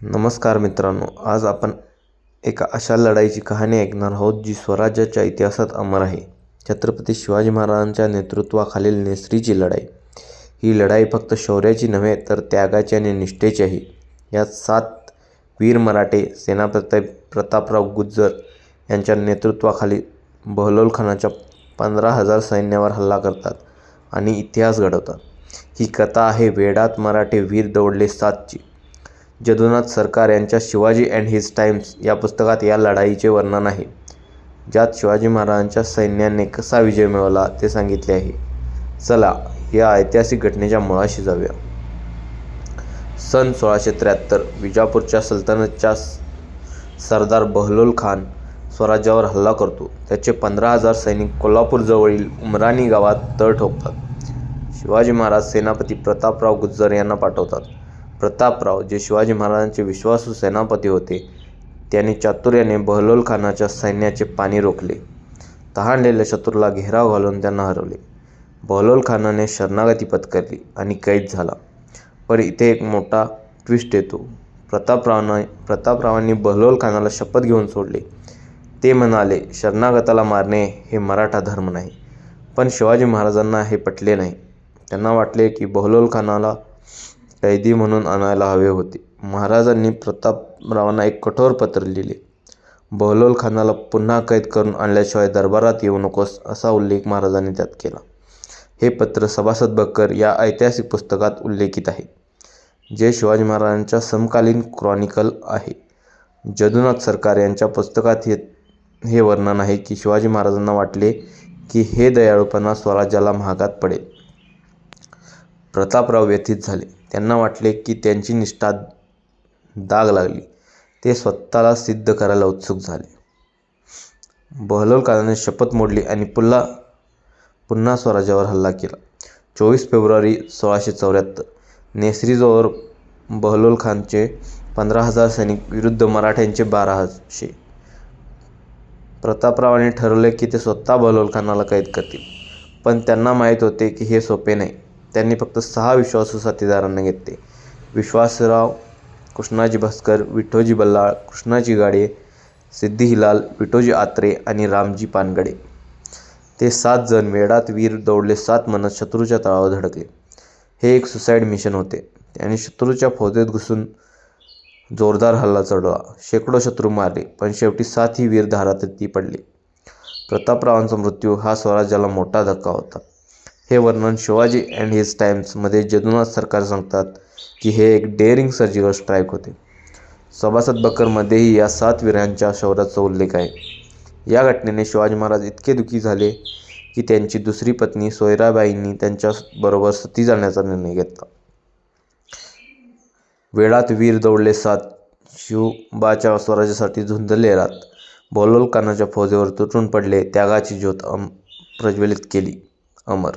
नमस्कार मित्रांनो, आज आपण एका अशा लढाईची कहाणी ऐकणार आहोत जी स्वराज्याच्या इतिहासात अमर आहे. छत्रपती शिवाजी महाराजांच्या नेतृत्वाखालील नेसरीची लढाई. ही लढाई फक्त शौर्याची नव्हे तर त्यागाची आणि निष्ठेची आहे. यात 7 वीर मराठे सेनापती प्रतापराव गुर्जर यांच्या नेतृत्वाखाली बहलोल खानाच्या 15,000 सैन्यावर हल्ला करतात आणि इतिहास घडवतात. ही कथा आहे वेडात मराठे वीर दौडले 7ची. जदुनाथ सरकार यांच्या शिवाजी अँड हिज टाइम्स या पुस्तकात या लढाईचे वर्णन आहे, ज्यात शिवाजी महाराजांच्या सैन्याने कसा विजय मिळवला ते सांगितले आहे. चला या ऐतिहासिक घटनेच्या मुळाशी जाऊया. सन 1673 विजापूरच्या सल्तनतचा सरदार बहलोल खान स्वराज्यावर हल्ला करतो. त्याचे 15,000 सैनिक कोल्हापूरजवळील उमराणी गावात तळ ठोकतात. शिवाजी महाराज सेनापती प्रतापराव गुर्जर यांना पाठवतात. प्रतापराव, जे शिवाजी महाराजांचे विश्वासू सेनापती होते, त्यांनी चातुर्याने बहलोल खानाच्या सैन्याचे पाणी रोखले. तहानलेल्या शत्रूला घेराव घालून त्यांना हरवले. बहलोल खानाने शरणागती पत्करली आणि कैद झाला. पण इथे एक मोठा ट्विस्ट येतो. प्रतापरावांनी बहलोल खानाला शपथ घेऊन सोडले. ते म्हणाले, शरणागताला मारणे हे मराठा धर्म नाही. पण शिवाजी महाराजांना हे पटले नाही. त्यांना वाटले की बहलोल खानाला कैदी म्हणून आणायला हवे होते. महाराजांनी प्रतापरावांना एक कठोर पत्र लिहिले. बहलोल खानाला पुन्हा कैद करून आणल्याशिवाय दरबारात येऊ नकोस असा उल्लेख महाराजांनी त्यात केला. हे पत्र सभासद बक्कर या ऐतिहासिक पुस्तकात उल्लेखित आहे, जे शिवाजी महाराजांच्या समकालीन क्रॉनिकल आहे. जदुनाथ सरकार यांच्या पुस्तकात हे वर्णन आहे की शिवाजी महाराजांना वाटले की हे दयाळूपणा स्वराज्याला महागात पडेल. प्रतापराव व्यथित झाले. त्यांना वाटले की त्यांची निष्ठा दाग लागली. ते स्वतःला सिद्ध करायला उत्सुक झाले. बहलोल खानाने शपथ मोडली आणि पुन्हा स्वराज्यावर हल्ला केला. 24 फेब्रुवारी 1674 नेसरीजवळ बहलोल खानचे 15,000 सैनिक विरुद्ध मराठ्यांचे 1200. प्रतापरावांनी ठरवले की ते स्वतः बहलोल खानाला कैद करतील. पण त्यांना माहीत होते की हे सोपे नाही. त्यांनी फक्त 6 विश्वासू साथीदारांना घेतले. विश्वासराव, कृष्णाजी भास्कर, विठोजी बल्लाळ, कृष्णाजी गाडे, सिद्धी हिलाल, विठोजी आत्रे आणि रामजी पानगडे. ते 7 जण वेडात वीर दौडले 7 म्हणत शत्रूच्या तळावर धडकले. हे एक सुसाईड मिशन होते. त्यांनी शत्रूच्या फौजेत घुसून जोरदार हल्ला चढवला. शेकडो शत्रू मारले, पण शेवटी 7ही वीर धारातीर्थी पडले. प्रतापरावांचा मृत्यू हा स्वराज्याला मोठा धक्का होता. हे वर्णन शिवाजी अँड हिज टाइम्स मध्ये जदुनाथ सरकार सांगतात की हे एक डेअरिंग सर्जिकल स्ट्राईक होते. सभासद बक्करमध्येही या 7 वीरांच्या शौर्याचा उल्लेख आहे. या घटनेने शिवाजी महाराज इतके दुःखी झाले की त्यांची दुसरी पत्नी सोयराबाईंनी त्यांच्याबरोबर सती जाण्याचा निर्णय घेतला. वेडात वीर दौडले 7 शिवबाच्या स्वराज्यासाठी झुंजले रात. बहलोल खानाच्या फौजेवर तुटून पडले. त्यागाची ज्योत प्रज्वलित केली. अमर.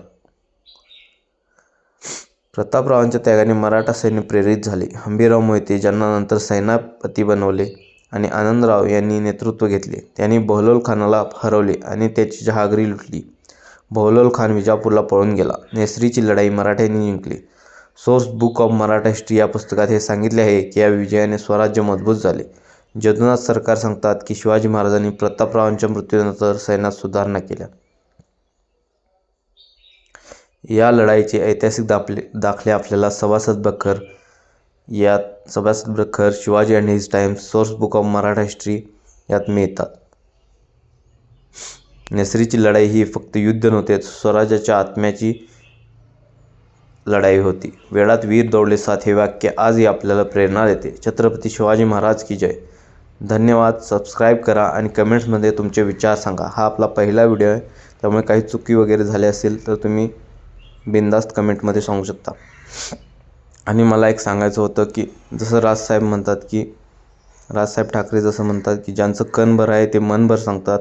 प्रतापरावांच्या त्यागाने मराठा सैन्य प्रेरित झाले. हंबीरराव मोहिते, ज्यांना नंतर सेनापती बनवले, आणि आनंदराव यांनी नेतृत्व घेतले. त्यांनी बहलोल खानाला हरवले आणि त्याची जहागिरी लुटली. बहलोल खान विजापूरला पळून गेला. नेसरीची लढाई मराठ्यांनी जिंकली. Source book of Maratha history या पुस्तकात हे सांगितले आहे की या विजयाने स्वराज्य मजबूत झाले. जदुनाथ सरकार सांगतात की शिवाजी महाराजांनी प्रतापरावांच्या मृत्यूनंतर सैन्यात सुधारणा केल्या. या लढाईचे ऐतिहासिक दाखले आपल्याला सभासद Bakkar, Shivaji and his times, source book of Maratha history यात मिळतात. नेसरीची लढाई ही फक्त युद्ध नव्हते, स्वराज्याच्या आत्म्याची लढाई होती. वेडात वीर दौडले 7 हे वाक्य आजही आपल्याला प्रेरणा देते. छत्रपती शिवाजी महाराज की जय. धन्यवाद. सबस्क्राईब करा आणि कमेंट्समध्ये तुमचे विचार सांगा. हा आपला पहिला व्हिडिओ आहे, त्यामुळे काही चुकी वगैरे झाली असेल तर तुम्ही बिनधास्त कमेंटमध्ये सांगू शकता. आणि मला एक सांगायचं होतं की जसं राजसाहेब ठाकरे जसं म्हणतात की ज्यांचं कणभर आहे ते मनभर सांगतात.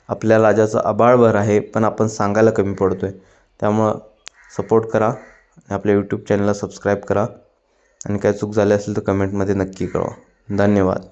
आपल्या राजाचं आभाळभर आहे, पण आपण सांगायला कमी पडतोय. त्यामुळं सपोर्ट करा. आपल्या यूट्यूब चॅनलला सबस्क्राईब करा आणि काही चूक झाली असेल तर कमेंटमध्ये नक्की कळवा. धन्यवाद.